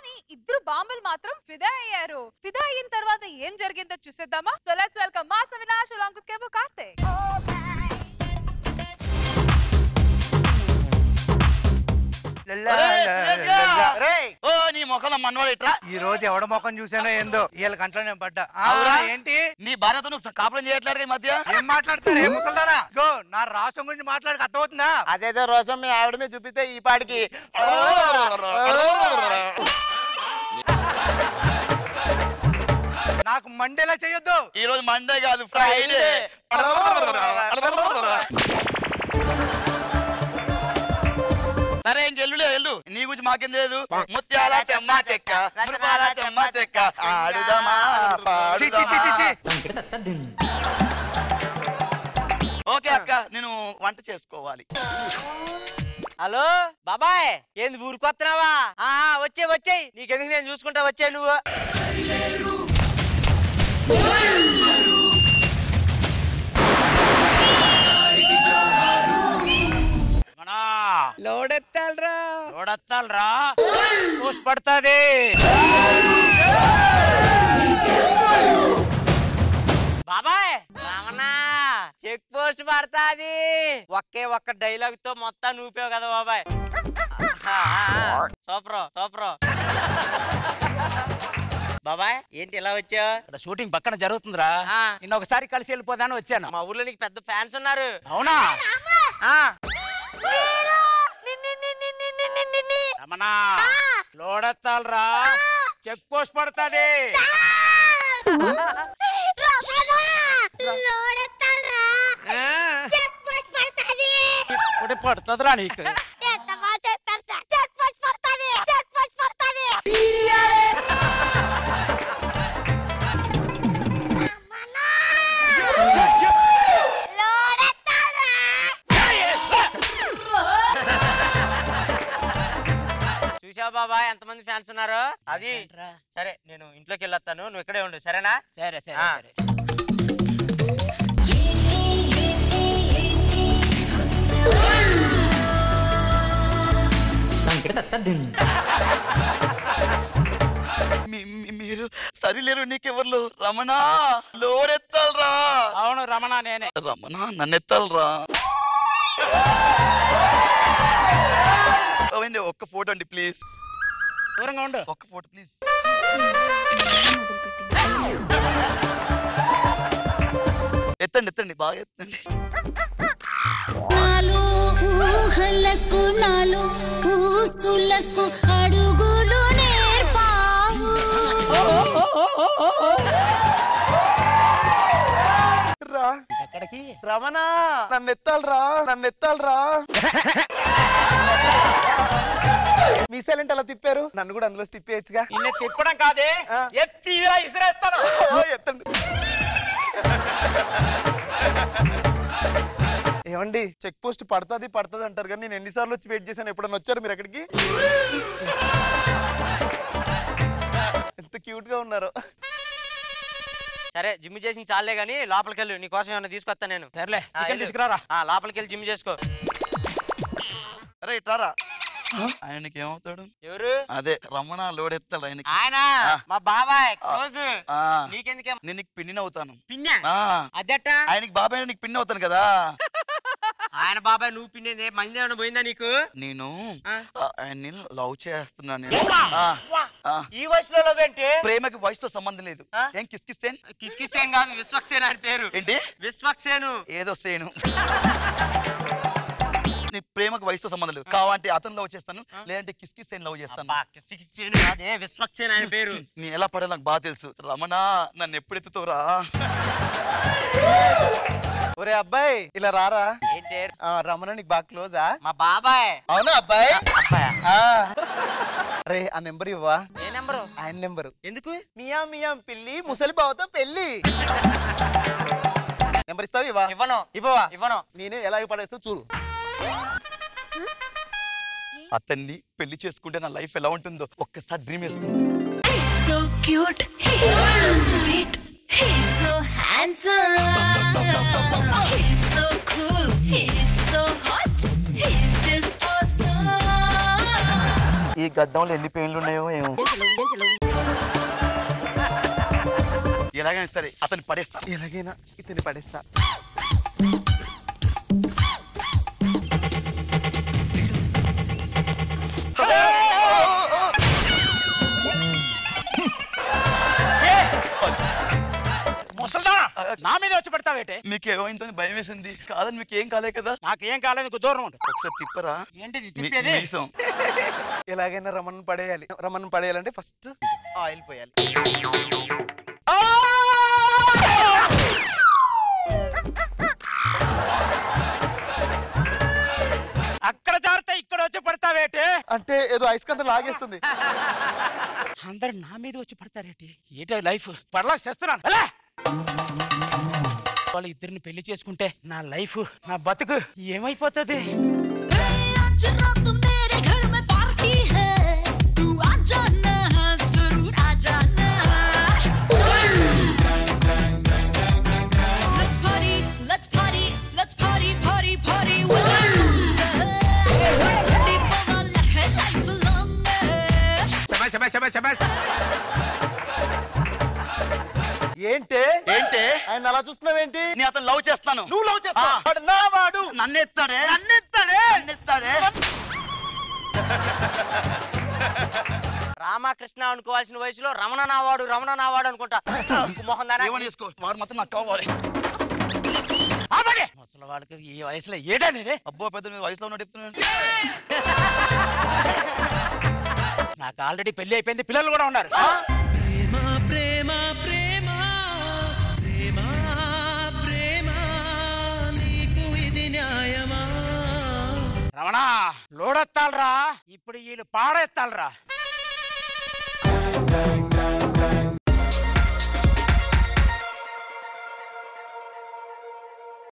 కానీ ఇద్దరు బాంబులు మాత్రం ఫిదా అయ్యారు. ఫిదా అయిన తర్వాత ఏం జరిగిందో చూసేద్దామా? So let's welcome mass Avinash along with కేవో కార్తిక్. ఈ రోజు ఎవడ మొఖం చూసానో ఏందో వీళ్ళ కంట్లో నేను పడ్డా. ఏంటి నీ భార్యతో నువ్వు కాపురం చేయట్లేదు ఈ మధ్య? ఏం మాట్లాడతారు ఏ ముసల్దారా? గో నా రాసం గురించి మాట్లాడక అర్థమవుతుందా? అదేదో రోసం మీ ఆవిడ మీద చూపిస్తే ఈ పాటికి నాకు మండేలా చెయ్యొద్దు. ఈ రోజు మండే కాదు, ఫ్రైడే. సరే ఇంకెల్లులే వెళ్ళు, నీ గురించి మాకేం లేదు. ముత్యాల చెమ్మా చెక్క, ముత్యాల చెమ్మా చెక్క, ఆడుదామా పాడుదామా. ఓకే అక్క, నేను వంట చేసుకోవాలి. హలో బాబాయ్, ఏంది ఊరుకొస్తున్నావా? వచ్చేయ్ నీకెందుకు, నేను చూసుకుంటా, వచ్చే నువ్వు. లోడెత్తాలరా పడుతుంది. బాబాయ్ రామన్నా, చెక్ పోస్ట్ పడుతుంది. ఒక్క డైలాగ్ తో మొత్తం నూపావు కదా బాబాయ్. సూపర్. బాబాయ్ ఏంటి ఇలా వచ్చావు? షూటింగ్ పక్కన జరుగుతుందిరా, నిన్న ఒకసారి కలిసి వెళ్ళిపోదాని వచ్చాను. మా ఊర్లో నీకు పెద్ద ఫ్యాన్స్ ఉన్నారు. అవునా? రమణా లోడెత్తాలరా, చెక్ పోస్ట్ పడుతుంది. పడుతుందిరా నీకు. చూసావా బాబాయ్ ఎంతమంది ఫ్యాన్స్ ఉన్నారు? అది సరే, నేను ఇంట్లోకి వెళ్ళొస్తాను, నువ్వు ఇక్కడే ఉండు, సరేనా? సరే. మీరు సరిలేరు, నీకెవర్లు? రమణ లోడెత్తాలరా. అవును రమణ, నేనే. రమణ నన్నెత్తాలరా. ఒక్క ఫోటో అండి ప్లీజ్. దూరంగా ఉండు. ఒక్క ఫోటో ప్లీజ్. ఎత్తండి బాగా ఎత్తండి. అడుగులు నేర్పావు. ఎక్కడికి? రమణ నన్నెత్తాలరా. మీ సైలెంట్ అలా తిప్పారు, నన్ను కూడా అందులో తిప్పేయచ్చుగా. నిన్ను తిప్పడం కాదే, ఎత్తి ఇసిరేస్తాను. ఎత్తండి. ఏమండి, చెక్ పోస్ట్ పడుతుంది అంటారు కానీ నేను ఎన్నిసార్లు వచ్చి వెయిట్ చేశాను. ఎప్పుడన్నా వచ్చారు మీరు అక్కడికి? ఎంత క్యూట్ గా ఉన్నారు. సరే జిమ్ చేసి చాలే గానీ లోపలికి వెళ్ళు, నీకోసం ఏమన్నా తీసుకొస్తా నేను. సర్లే, చికెన్ తీసుకురారా. లోపలికి వెళ్ళి జిమ్ చేసుకో. అరే ఇట్లారా. ఆయనకి ఏమవుతాడు? ఎవరు? అదే రమణ లోడెత్తాడు. ఆయన మా బాబాయ్ క్లోజ్. నీకెందుకే? నేను నీకు పిన్ని అవుతాను. పిన్నా? అదట. ఆయనకి బాబాయ్ నీకు పిన్ని అవుతాను కదా. ఆయన బాబాయ్ నువ్వు పిన్నేది మంది ఏమైనా పోయిందా నీకు? నేను ఆయన్ని లవ్ చేస్తున్నాను. ఈ వయసులో లవ్ ఏంటి? ప్రేమకి వయసుతో సంబంధం లేదు. ఏం కిస్కిసేన్ కాదు, విశ్వక్సేన్ అని పేరు. ఏంటి? విశ్వక్సేను. ఏదో సేను. ప్రేమకు వయసుతో సంబంధం లేదు. కావాలంటే అతను లవ్ చేస్తాను, లేదంటే కిస్కిసేన్ లవ్ చేస్తాను. విశ్వక్సేన్ ఆయన పేరు. నీ ఎలా పడాలి నాకు బాగా తెలుసు. రమణ నన్ను ఎప్పుడు ఎత్తుతావురా? ఒరే అబ్బాయి ఇలా రారా. ఏంటి? రమణ నీకు బాగా క్లోజా? మా బాబాయ్. అవునా అబ్బాయి? అరే ఆ నెంబర్ ఇవ్వా. ఏ నెంబరు? ఆయన నెంబరు. ఎందుకు? మియాం పిల్లి ముసలి బావతో పెళ్లి. నెంబర్ ఇస్తావు? ఇవ్వవా? నేనే ఎలా పడేస్తా చూడు. అతన్ని పెళ్లి చేసుకుంటే నా లైఫ్ ఎలా ఉంటుందో ఒక్కసారి డ్రీమ్ వేసుకుంటా. So cute, he's so sweet, he's so handsome, he's so cool, he's so hot, he's just awesome. ఈ గడ్డంలో ఎన్ని పెయిన్లు ఉన్నాయో ఏమో. ఎలాగైనా సరే అతన్ని పడేస్తా. ఎలాగైనా ఇతన్ని పడేస్తా. ముసల్దా నా మీద వచ్చి పడతావేటే? మీకు ఏమైందో భయం వేసింది. కాదని మీకు ఏం కాలే కదా? నాకేం కాలేదు, దూరం ఉంటుంది. ఒకసారి తిప్పరా. ఏంటిది తిప్పేది? మీసం. ఎలాగైనా రమణను పడేయాలి. రమణను పడేయాలంటే ఫస్ట్ ఆయిల్ పోయాలి. అక్కడ జారితే ఇక్కడ వచ్చి పడతావేటే? అంటే ఏదో ఐస్కంత లాగేస్తుంది. అందరు నా మీద వచ్చి పడతారేటి? ఏంటో లైఫ్ పడలా చేస్తున్నాను. వాళ్ళు ఇద్దరిని పెళ్లి చేసుకుంటే నా లైఫ్, నా బతుకు ఏమైపోతుంది? आज रात मेरे घर में पार्टी है, तू आ जाना, जरूर आ जाना. Let's party, let's party, let's party, party, party with the sun. Party वाला है life long. ఏంటే ఏంటే ఆయన అలా చూస్తున్నావేంటి? నేను అతను లవ్ చేస్తాను. నువ్వు లవ్ చేస్తావా? వాడు నా వాడు. నన్నెత్తాడే. రామకృష్ణ అనుకోవాల్సిన వయసులో రమణ నావాడు అనుకుంటా. మొహం దానా ఏమని చేసుకో, వాడు మాత్రం నాకు కావాలి. ముసలి వాడికి ఈ వయసులో ఏడనేది? అబ్బో పెద్ద మీ వయసులో ఉన్న చెప్తున్నాను. నాకు ఆల్రెడీ పెళ్లి అయిపోయింది, పిల్లలు కూడా ఉన్నారు. రమణ లోడెత్తాలరా, ఇప్పుడు వీళ్ళు పాడెత్తాలరా.